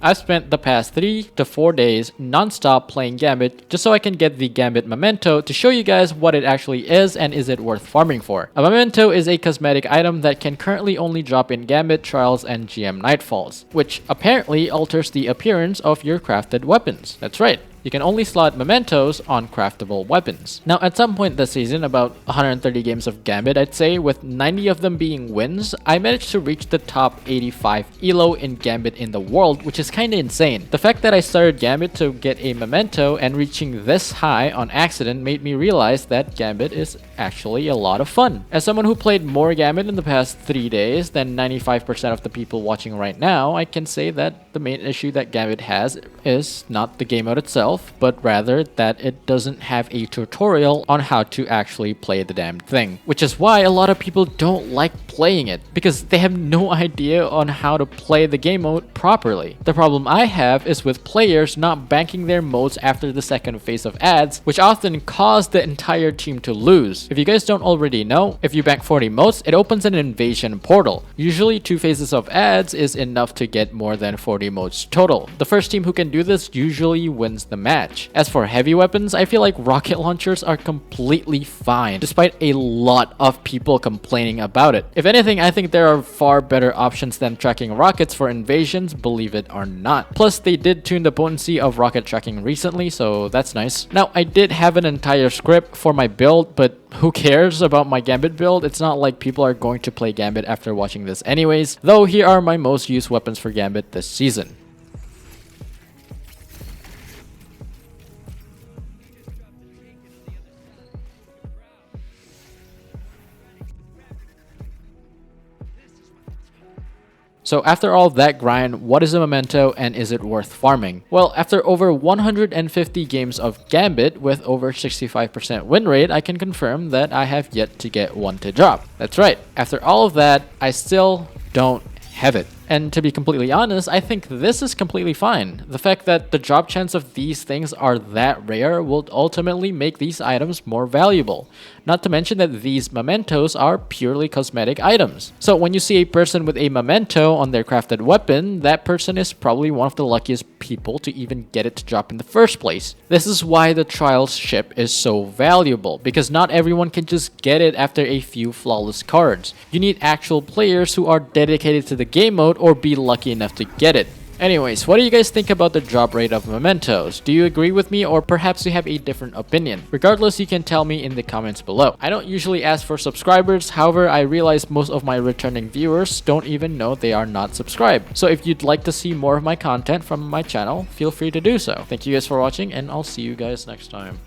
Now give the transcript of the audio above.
I've spent the past 3 to 4 days non-stop playing Gambit just so I can get the Gambit memento to show you guys what it actually is and is it worth farming for. A memento is a cosmetic item that can currently only drop in Gambit, Trials, and GM Nightfalls, which apparently alters the appearance of your crafted weapons. That's right. You can only slot mementos on craftable weapons. Now, at some point this season, about 130 games of Gambit, I'd say, with 90 of them being wins, I managed to reach the top 85 elo in Gambit in the world, which is kinda insane. The fact that I started Gambit to get a memento and reaching this high on accident made me realize that Gambit is actually a lot of fun. As someone who played more Gambit in the past 3 days than 95% of the people watching right now, I can say that the main issue that Gambit has is not the game mode itself, but rather that it doesn't have a tutorial on how to actually play the damn thing. Which is why a lot of people don't like playing it, because they have no idea on how to play the game mode properly. The problem I have is with players not banking their modes after the second phase of ads, which often cause the entire team to lose. If you guys don't already know, if you bank 40 modes, it opens an invasion portal. Usually 2 phases of ads is enough to get more than 40 modes total. The first team who can do this usually wins the match. As for heavy weapons, I feel like rocket launchers are completely fine, despite a lot of people complaining about it. If anything, I think there are far better options than tracking rockets for invasions, believe it or not. Plus, they did tune the potency of rocket tracking recently, so that's nice. Now, I did have an entire script for my build, but who cares about my Gambit build? It's not like people are going to play Gambit after watching this anyways, though here are my most used weapons for Gambit this season. So after all that grind, what is a memento and is it worth farming? Well, after over 150 games of Gambit with over 65% win rate, I can confirm that I have yet to get one to drop. That's right, after all of that, I still don't have it. And to be completely honest, I think this is completely fine. The fact that the drop chance of these things are that rare will ultimately make these items more valuable. Not to mention that these mementos are purely cosmetic items. So when you see a person with a memento on their crafted weapon, that person is probably one of the luckiest people to even get it to drop in the first place. This is why the Trials ship is so valuable, because not everyone can just get it after a few flawless cards. You need actual players who are dedicated to the game mode or be lucky enough to get it. Anyways, what do you guys think about the drop rate of mementos? Do you agree with me, or perhaps you have a different opinion? Regardless, you can tell me in the comments below. I don't usually ask for subscribers, however, I realize most of my returning viewers don't even know they are not subscribed. So if you'd like to see more of my content from my channel, feel free to do so. Thank you guys for watching, and I'll see you guys next time.